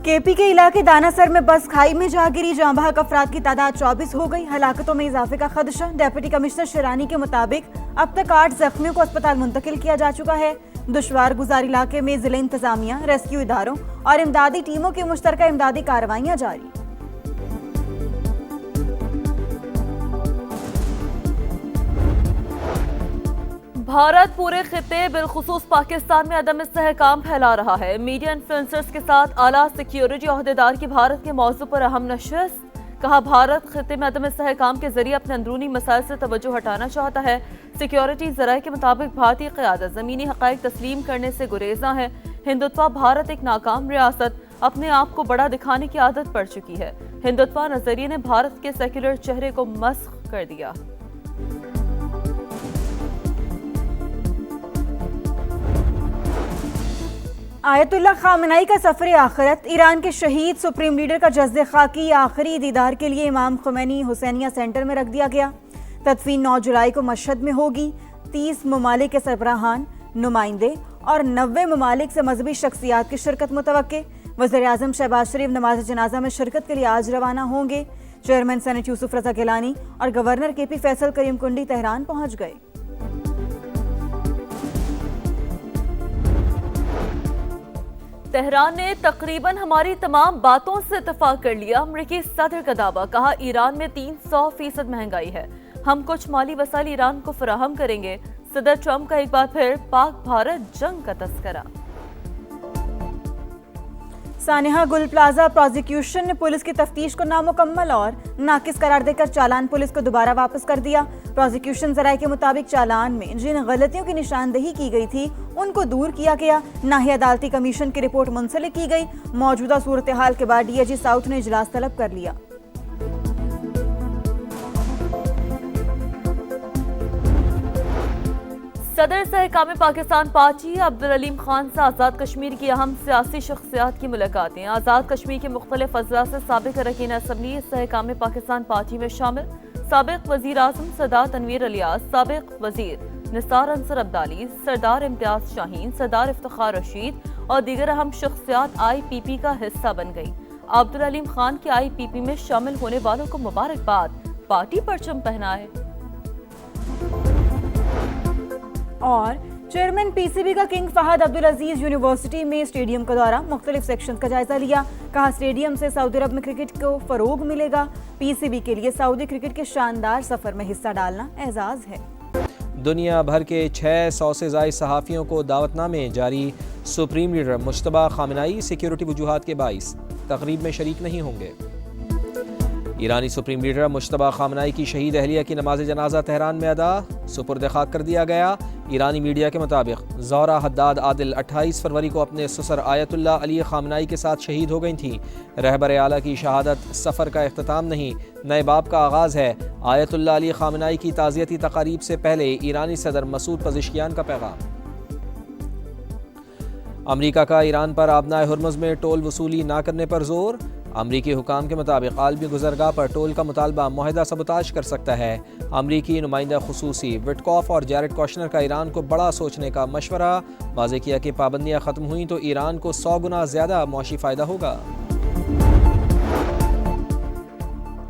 KP के इलाके दानासर में बस खाई में जा गिरी, जहां बहक अफराद की तादाद 24 हो गई। हलाकतों में इजाफे का खदशा। डिप्टी कमिश्नर शिरानी के मुताबिक अब तक 8 जख्मियों को अस्पताल मुंतकिल किया जा चुका है। दुश्वार गुजार इलाके में जिले इंतजामिया, रेस्क्यू इदारों और इमदादी टीमों की मुश्तरका इमदादी कार्रवाइयां जारी। भारत पूरे खिते बिलखुसूस पाकिस्तान में अदम इस्तेहकाम फैला रहा है। मीडिया इन्फ्लुएंसर्स के साथ आला सिक्योरिटी ओहदेदार की भारत के मौजू पर अहम नशिस्त। कहा, भारत खिते में अदम इस्तेहकाम के जरिए अपने अंदरूनी मसाइल से तवज्जो हटाना चाहता है। सिक्योरिटी जराये के मुताबिक भारतीय क़यादत ज़मीनी हक़ाइक़ तस्लीम करने से गुरेज़ा है। हिंदुत्वा भारत एक नाकाम रियासत अपने आप को बड़ा दिखाने की आदत पड़ चुकी है। हिंदुत्वा नजरिए ने भारत के सेक्युलर चेहरे को मस्ख कर दिया। आयतुल्लाह खामनेई का सफर आखिरत। ईरान के शहीद सुप्रीम लीडर का जज्द खाकी आखिरी दीदार के लिए इमाम खुमैनी हुसैनिया सेंटर में रख दिया गया। तदफीन 9 जुलाई को मशहद में होगी। 30 ममालिक के सरबराहान, नुमाइंदे और 90 ममालिक से मजहबी शख्सियात की शिरकत मुतवक्के। वज़ीर आज़म शहबाज शरीफ नमाज जनाजा में शिरकत के लिए आज रवाना होंगे। चेयरमैन सेनेट यूसुफ रजा गिलानी और गवर्नर केपी फैसल करीम कुंडी तेहरान पहुंच गए। तेहरान ने तकरीबन हमारी तमाम बातों से इत्तफाक कर लिया। अमरीकी सदर का दावा। कहा, ईरान में 300% महंगाई है। हम कुछ माली वसाइल ईरान को फराहम करेंगे। सदर ट्रंप का एक बार फिर पाक भारत जंग का तस्करा। सानिहा गुल प्लाजा प्रोसिक्यूशन ने पुलिस की तफ्तीश को नामुकम्मल और नाकिस करार देकर चालान पुलिस को दोबारा वापस कर दिया। प्रोसिक्यूशन जराये के मुताबिक चालान में जिन गलतियों की निशानदेही की गई थी उनको दूर किया गया। ना ही अदालती कमीशन की रिपोर्ट मुंसलिक की गई। मौजूदा सूरत हाल के बाद डीएजी साउथ ने इजलास तलब कर लिया। सदर सहकाम पाकिस्तान पार्टी अब्दुल अलीम खान से आज़ाद कश्मीर की अहम सियासी शख्सियात की मुलाकातें। आज़ाद कश्मीर के मुख्तलिफ अज़ला से साबिक अरकान असम्बली सहकाम पाकिस्तान पार्टी में शामिल। साबिक वज़ीर आज़म सरदार तनवीर अलियास, साबिक वज़ीर निसार अंसर अब्दाली, सरदार इम्तियाज शाहीन, सरदार इफ्तिखार रशीद और दीगर अहम शख्सियात IPP का हिस्सा बन गई। अब्दुल अलीम खान के IPP में शामिल होने वालों को मुबारकबाद। पार्टी परचम पहनाए। और चेयरमैन PCB का किंग फहद अब्दुल अजीज यूनिवर्सिटी में स्टेडियम का दौरा, मुख्तलिफ सेक्शन का जायजा लिया। कहा, स्टेडियम से सऊदी अरब में क्रिकेट को फरोग मिलेगा। PCB के लिए सऊदी क्रिकेट के शानदार सफर में हिस्सा डालना एजाज है। दुनिया भर के 600 से ज़ायद सहाफ़ियों को दावतनामे जारी। Supreme leader Mojtaba Khamenei security वजूहात के बाइस तकरीब में शरीक नहीं होंगे। ईरानी सुप्रीम लीडर मुश्तबा खामनेई की शहीद अहलिया की नमाज जनाजा तेहरान में अदा, सुपुर्द खाक कर दिया गया। ईरानी मीडिया के मुताबिक ज़ोहरा हद्दाद आदिल 28 फरवरी को अपने ससुर आयतुल्लाह अली खामनेई के साथ शहीद हो गई थीं। रहबर आला की शहादत सफ़र का इख्तिताम नहीं, नए बाब का आगाज़ है। आयतुल्लाह अली खामनेई की ताज़ियती तकारीब से पहले ईरानी सदर मसूद पज़िश्कियान का पैगाम। अमरीका का ईरान पर आबनाए हुर्मुज़ में टोल वसूली ना करने पर जोर। अमरीकी हुकाम के मुताबिक आलमी गुज़रगाह पर टोल का मुतालबा मुआहिदा सबूताज कर सकता है। अमरीकी नुमाइंदा खुसूसी विटकॉफ और जैरेड कौशनर का ईरान को बड़ा सोचने का मशवरा। वाज़ेह किया कि पाबंदियाँ ख़त्म हुई तो ईरान को 100 गुना ज़्यादा मौशी फ़ायदा होगा।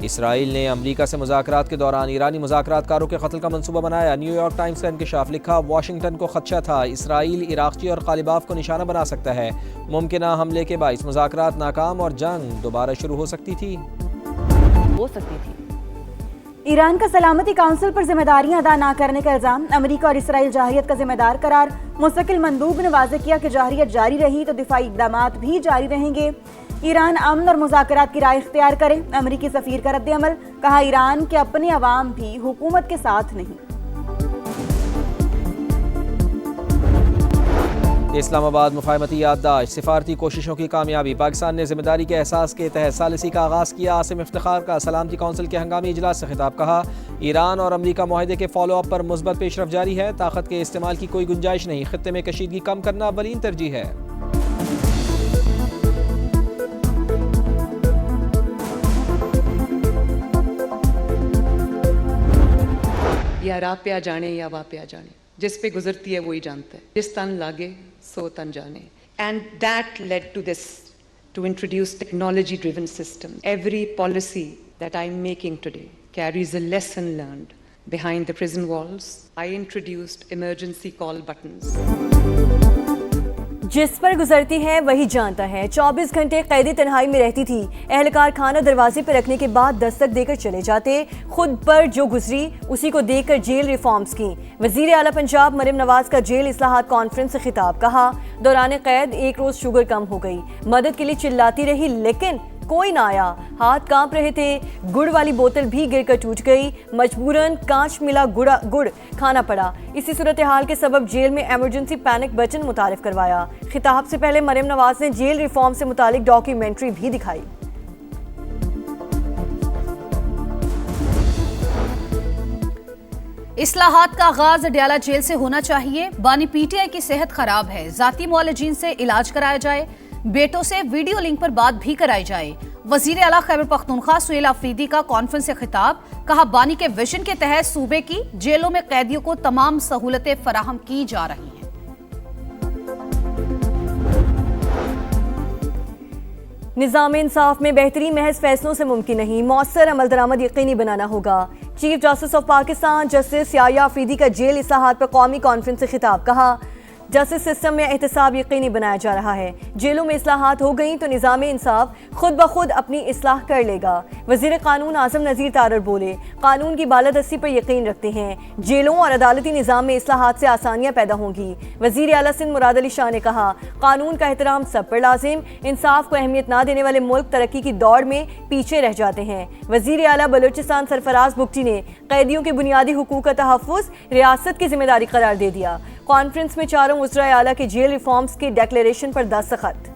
इसराइल ने अमरीका से मुज़ाकरात के दौरान ईरानी मुज़ाकरातकारों के कत्ल का मंसूबा बनाया। न्यूयॉर्क टाइम्स का इंकशाफ। लिखा, वाशिंगटन को खदशा था इसराइल इराक़ची और ग़ालिबाफ को निशाना बना सकता है। मुमकिना हमले के बाइस मुज़ाकरात नाकाम और जंग दोबारा शुरू हो सकती थी। ईरान का सलामती काउंसिल पर जिम्मेदारियां अदा न करने का इल्जाम। अमरीका और इसराइल जाहियत का जिम्मेदार करार। मुस्तकिल मंदूब ने वाज़ेह किया कि जाहियत जारी रही तो दिफाई इक़दामात भी जारी रहेंगे। ईरान अमन और मुज़ाकरात की राह इख्तियार करे। अमरीकी सफ़ीर का रद्द-ए-अमल। कहा, ईरान के अपने अवाम भी हुकूमत के साथ नहीं। इस्लामाबाद मुफाहमती याददाश्त, सिफारती कोशिशों की कामयाबी। पाकिस्तान ने जिम्मेदारी के एहसास के तहत सालिसी का आगाज़ किया। आसिम इफ्तिखार का सलामती कौंसिल के हंगामी इजलास से खिताब। कहा, ईरान और अमरीका मुआहदे के फॉलो अप पर मुस्बत पेशरफ जारी है। ताकत के इस्तेमाल की कोई गुंजाइश नहीं। खित्ते में कशीदगी कम करना अव्वलीन तरजीह है। या राह पे आ जाने या वाह पे आ जाने, जिस पे गुजरती है वही जानता है। जिस तन लागे सो तन जाने। And that led to this to introduce technology-driven systems. Every policy that I'm making today carries a lesson learned behind the prison walls. I introduced emergency call buttons. जिस पर गुजरती है वही जानता है। 24 घंटे कैदी तन्हाई में रहती थी। एहलकार खाना दरवाजे पर रखने के बाद दस्तक देकर चले जाते। खुद पर जो गुजरी उसी को देखकर जेल रिफॉर्म्स की। वजीर आला पंजाब मरियम नवाज का जेल इस्लाहात कॉन्फ्रेंस से खिताब। कहा, दौरान कैद एक रोज शुगर कम हो गई। मदद के लिए चिल्लाती रही लेकिन कोई ना आया। हाथ कांप रहे थे। गुड़ वाली बोतल भी गिरकर टूट गई। मजबूरन कांच मिला गुड़ खाना पड़ा। इसी सूरत हाल के सबब जेल में इमरजेंसी पैनिक बटन मुतारिफ करवाया। खिताब से पहले मरियम नवाज ने जेल रिफॉर्म से मुतालिक डॉक्यूमेंट्री भी दिखाई। इस्लाहात का आगाज अडयाला जेल से होना चाहिए। बानी पीटीआई की सेहत खराब है, जाती मुआलजीन से इलाज कराया जाए। बेटों से वीडियो लिंक पर बात भी कराई जाए। वजीर आला खैबर पख्तूनख्वा सुहेल आफरीदी का कॉन्फ्रेंस से खिताब। कहा, बानी के विजन के तहत सूबे की जेलों में कैदियों को तमाम सहूलतें फराहम की जा रही हैं। निज़ाम इंसाफ में बेहतरी महज फैसलों से मुमकिन नहीं, मौसर अमल दरामद यकीनी बनाना होगा। Chief justice of Pakistan justice Yahya Afridi का जेल इस्लाहात पर कौमी कॉन्फ्रेंस से खिताब। कहा, जस्टिस सिस्टम में एहतसाब यकीनी बनाया जा रहा है। जेलों में इस्लाहात हो गई तो निज़ाम इंसाफ खुद ब खुद अपनी इस्लाह कर लेगा। वज़ीर कानून आज़म नज़ीर तारर बोले, कानून की बालादस्ती पर यकीन रखते हैं। जेलों और अदालती निज़ाम में इस्लाहात से आसानियाँ पैदा होंगी। वज़ीर आला सिंध मुराद अली शाह ने कहा, कानून का एहतराम सब पर लाजिम। इंसाफ को अहमियत ना देने वाले मुल्क तरक्की की दौड़ में पीछे रह जाते हैं। वज़ीर आला बलूचिस्तान सरफराज बुगटी ने कैदियों के बुनियादी हुकूक का तहफ़्फ़ुज़ रियासत की जिम्मेदारी करार दे दिया। कॉन्फ्रेंस में चारों वज़राए आला के जेल रिफॉर्म्स के डेक्लेरेशन पर दस्तखत।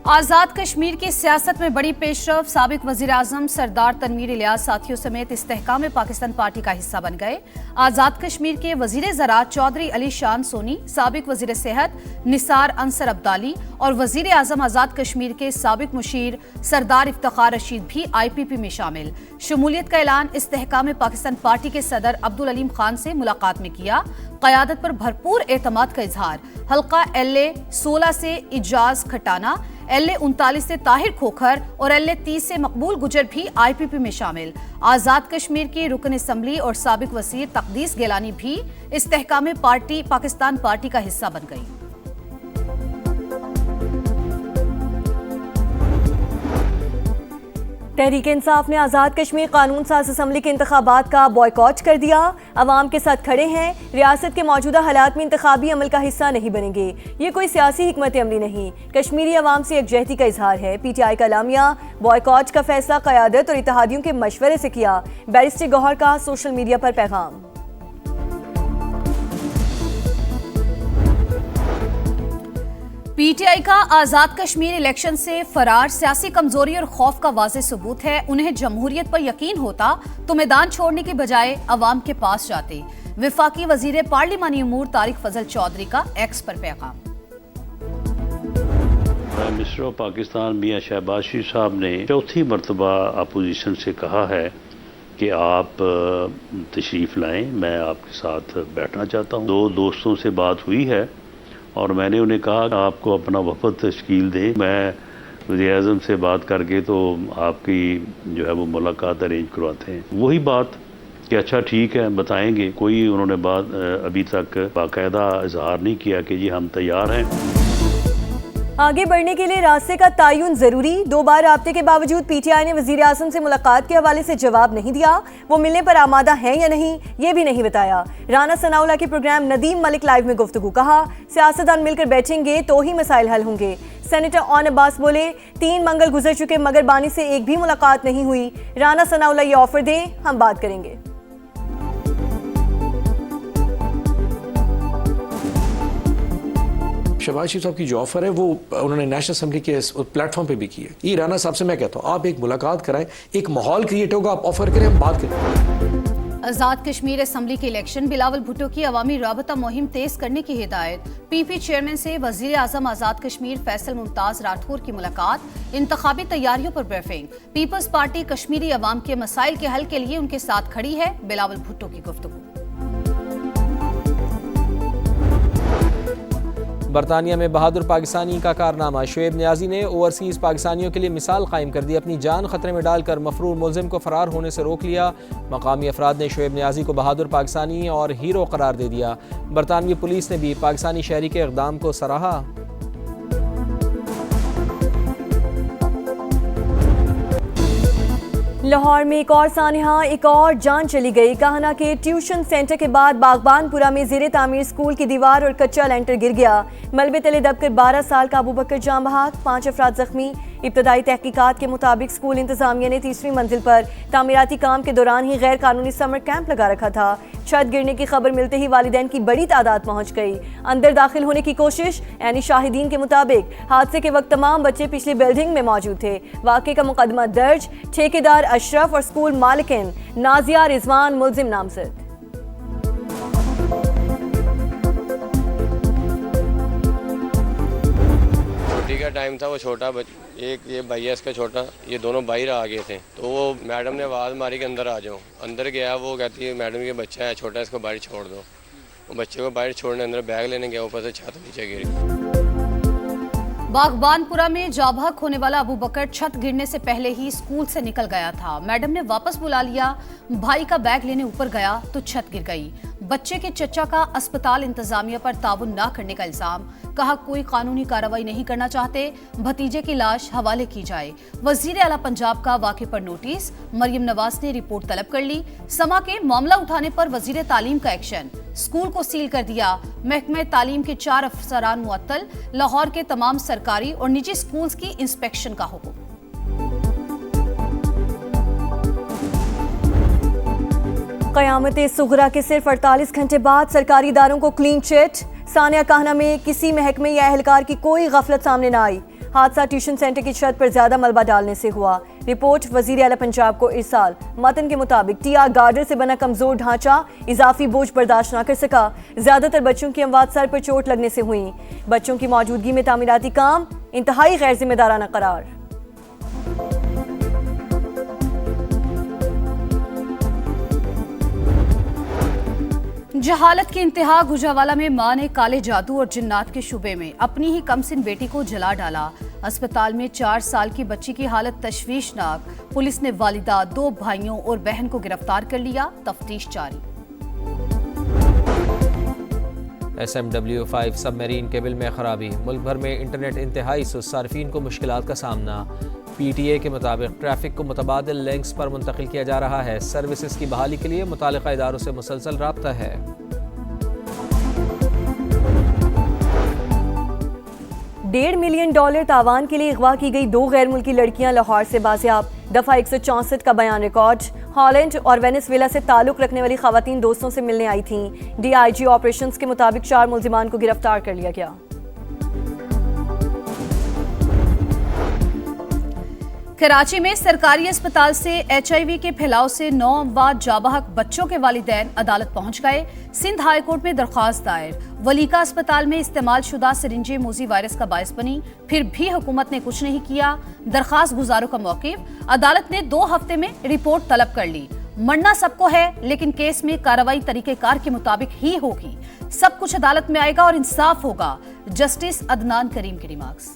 आज़ाद कश्मीर की सियासत में बड़ी पेशरफ। साबिक वज़ीर आज़म सरदार तनवीर इलियास साथियों समेत इस्तेहकाम पाकिस्तान पार्टी का हिस्सा बन गए। आज़ाद कश्मीर के वज़ीर ज़राअत चौधरी अली शान सोनी, साबिक वज़ीर सेहत निसार अंसर अब्दाली और वज़ीर आज़म आज़ाद कश्मीर के साबिक मुशीर सरदार इफ्तिखार रशीद भी IPP में शामिल। शमूलियत का ऐलान इस्तेहकाम पाकिस्तान पार्टी के सदर अब्दुल अलीम खान से मुलाकात में किया। क़यादत पर भरपूर एतमाद का इजहार। हल्का LA 16 से इजाज खटाना, LA 39 से ताहिर खोखर और LA 30 से मकबूल गुजर भी IPP में शामिल। आज़ाद कश्मीर की रुकन असम्बली और साबिक वज़ीर तकदीस गिलानी भी इस्तेहकाम पार्टी पाकिस्तान पार्टी का हिस्सा बन गई। तहरीक इंसाफ ने आज़ाद कश्मीर कानून साज असम्बली के इंतखाबात का बॉयकॉट कर दिया। अवाम के साथ खड़े हैं। रियासत के मौजूदा हालात में इंतखाबी अमल का हिस्सा नहीं बनेंगे। ये कोई सियासी हिकमत अमली नहीं, कश्मीरी अवाम से यकजहती का इजहार है। PTI का लामिया। बॉयकॉट का फैसला क़यादत और इत्तेहादियों के मशवरे से किया। बैरिस्टर गौहर का सोशल मीडिया पर पैगाम। PTI का आज़ाद कश्मीर इलेक्शन से फरार सियासी कमजोरी और खौफ का वाज़ेह सबूत है। उन्हें जमहूरियत पर यकीन होता तो मैदान छोड़ने के बजाय अवाम के पास जाते। वफाकी वजीर पार्लिमानी उमूर तारिक फजल चौधरी का X पर पैगाम। प्राइम मिनिस्टर ऑफ पाकिस्तान मियां शहबाज शरीफ साहब ने चौथी मरतबा अपोजिशन से कहा है कि आप तशरीफ़ लाएं, मैं आपके साथ बैठना चाहता हूं। 2 दोस्तों से बात हुई है और मैंने उन्हें कहा कि आपको अपना वफद तश्कील दे। मैं वज़ीर-ए-आज़म से बात करके तो आपकी जो है वो मुलाकात अरेंज करवाते हैं। वही बात कि अच्छा ठीक है बताएंगे। कोई उन्होंने बात अभी तक बाकायदा इजहार नहीं किया कि जी हम तैयार हैं। आगे बढ़ने के लिए रास्ते का तयन जरूरी। 2 बार राब्ते के बावजूद PTI ने वज़ीर आज़म से मुलाकात के हवाले से जवाब नहीं दिया। वो मिलने पर आमादा हैं या नहीं ये भी नहीं बताया। राना सनाउल्लाह के प्रोग्राम नदीम मलिक लाइव में गुफ्तगू। कहा, सियासतदान मिलकर बैठेंगे तो ही मसाइल हल होंगे। सेनेटर ऑन अब्बास बोले, 3 मंगल गुजर चुके मगर बानी से एक भी मुलाकात नहीं हुई। राना सनाउल्लाह ये ऑफर दें, हम बात करेंगे। शहबाज शरीफ साहब की जो ऑफर है वो उन्होंने नेशनल असेंबली के प्लेटफॉर्म पे भी की है। ये राना साहब से मैं कहता हूँ आप एक मुलाकात कराएं, एक माहौल क्रिएट होगा, आप ऑफर करें, हम बात करें। आज़ाद कश्मीर असम्बली के इलेक्शन। बिलावल भुट्टो की अवामी राबता मुहिम तेज करने की हिदायत। PP चेयरमैन से वज़ीर आज़म आज़ाद कश्मीर फैसल मुमताज़ राठौर की मुलाकात। इंतखाबी तैयारियों पर ब्रीफिंग। पीपल्स पार्टी कश्मीरी अवाम के मसाइल के हल के लिए उनके साथ खड़ी है। बिलावल भुट्टो की गुफ्तगू। बरतानिया में बहादुर पाकिस्तानी का कारनामा। शुएब नियाजी ने ओवरसीज़ पाकिस्तानियों के लिए मिसाल कायम कर दी। अपनी जान खतरे में डालकर मफरूर मुलजिम को फरार होने से रोक लिया। मकामी अफराद ने शुएब नियाजी को बहादुर पाकिस्तानी और हीरो करार दे दिया। बरतानवी पुलिस ने भी पाकिस्तानी शहरी के इक़दाम को सराहा। लाहौर में एक और सानहा, एक और जान चली गई। कहना के ट्यूशन सेंटर के बाद बागबानपुरा में ज़ेरे तामीर स्कूल की दीवार और कच्चा लेंटर गिर गया। मलबे तले दबकर 12 साल का अबू बकर जान बहक, 5 अफराद जख्मी। इब्तदाई तहकीकात के मुताबिक स्कूल इंतजामिया ने तीसरी मंजिल पर तामीराती काम के दौरान ही गैर कानूनी समर कैंप लगा रखा था। छत गिरने की खबर मिलते ही वालिदैन की बड़ी तादाद पहुंच गई। अंदर दाखिल होने की कोशिश, यानी शाहिदीन के मुताबिक हादसे के वक्त तमाम बच्चे पिछली बिल्डिंग में मौजूद थे। वाक़े का मुकदमा दर्ज। ठेकेदार अशरफ और स्कूल मालिकिन नाजिया रिजवान मुलजिम नामजद। छुट्टी का टाइम था, वो छोटा एक ये भैया इसका छोटा, ये दोनों बाहर आ गए थे, तो वो मैडम ने आवाज़ मारी कि अंदर आ जाओ। अंदर गया, वो कहती है मैडम ये बच्चा है छोटा, इसको बाहर छोड़ दो। वो बच्चे को बाहर छोड़ने अंदर बैग लेने गया, ऊपर से छत नीचे गिरी। बागबानपुरा में जाबहक होने वाला अबू बकर छत गिरने से पहले ही स्कूल से निकल गया था। मैडम ने वापस बुला लिया। भाई का बैग लेने ऊपर गया तो छत गिर गई। बच्चे के चचा का अस्पताल इंतजामिया पर ताउन न करने का इल्जाम। कहा कोई कानूनी कार्रवाई नहीं करना चाहते, भतीजे की लाश हवाले की जाए। वजीर आला पंजाब का वाक़े पर नोटिस। मरियम नवाज ने रिपोर्ट तलब कर ली। समा के मामला उठाने पर वजीर तालीम का एक्शन। स्कूल को सील कर दिया। महकमे तालीम के 4 अफसरान मुअत्तल। लाहौर के तमाम सरकारी और निजी स्कूल्स की इंस्पेक्शन का हुक्म। क़यामत सुगरा के सिर्फ 48 घंटे बाद सरकारी इदारों को क्लीन चिट। सानिया कहना में किसी महकमे या अहलकार की कोई गफलत सामने न आई। हादसा ट्यूशन सेंटर की छत पर ज्यादा मलबा डालने से हुआ। रिपोर्ट वजीर आला पंजाब को इरसाल। मतन के मुताबिक टीआर गार्डर से बना कमजोर ढांचा इजाफी बोझ बर्दाश्त न कर सका। ज्यादातर बच्चों की अमवात सर पर चोट लगने से हुई। बच्चों की मौजूदगी में तामीराती काम इंतहाई गैर जिम्मेदाराना करार। जहालत की इंतहा। गुजरावाला में मां ने काले जादू और जिन्नात के शुबे में अपनी ही कमसिन बेटी को जला डाला। अस्पताल में 4 साल की बच्ची की हालत तशवीशनाक। पुलिस ने वालिदा, 2 भाइयों और बहन को गिरफ्तार कर लिया। तफ्तीश जारी। SMW5 सबमरीन केबल में खराबी। मुल्क भर में इंटरनेट इंतहाई सुस्त, सार्फिन को मुश्किलात का सामना। PTA के मुताबिक ट्रैफिक को मुतबादिल लिंक्स पर मुंतकिल किया जा रहा है। सर्विसेज की बहाली के लिए मुतालिका इदारों से मुसलसल राब्ता है। $1.5 मिलियन तावान के लिए अगवा की गई 2 गैर मुल्की लड़कियां लाहौर से बाजियाब। दफा 164 का बयान रिकॉर्ड। हॉलैंड और वेनेजुएला से ताल्लुक रखने वाली खवातीन दोस्तों से मिलने आई थीं। DIG ऑपरेशंस के मुताबिक 4 मुल्जिमान को गिरफ्तार कर लिया गया। कराची में सरकारी अस्पताल से HIV के फैलाव से 9 अमवात जाबहक बच्चों के वालिदैन अदालत पहुंच गए। सिंध हाई कोर्ट में दरख्वास्त दायर। वलीका अस्पताल में इस्तेमाल शुदा सिरिंजें मोजी वायरस का बायस बनी, फिर भी हुकूमत ने कुछ नहीं किया। दरख्वास्त गुजारों का मौक़िफ। अदालत ने 2 हफ्ते में रिपोर्ट तलब कर ली। मरना सबको है, लेकिन केस में कार्रवाई तरीकेकार के मुताबिक ही होगी। सब कुछ अदालत में आएगा और इंसाफ होगा। जस्टिस अदनान करीम के रिमार्क्स।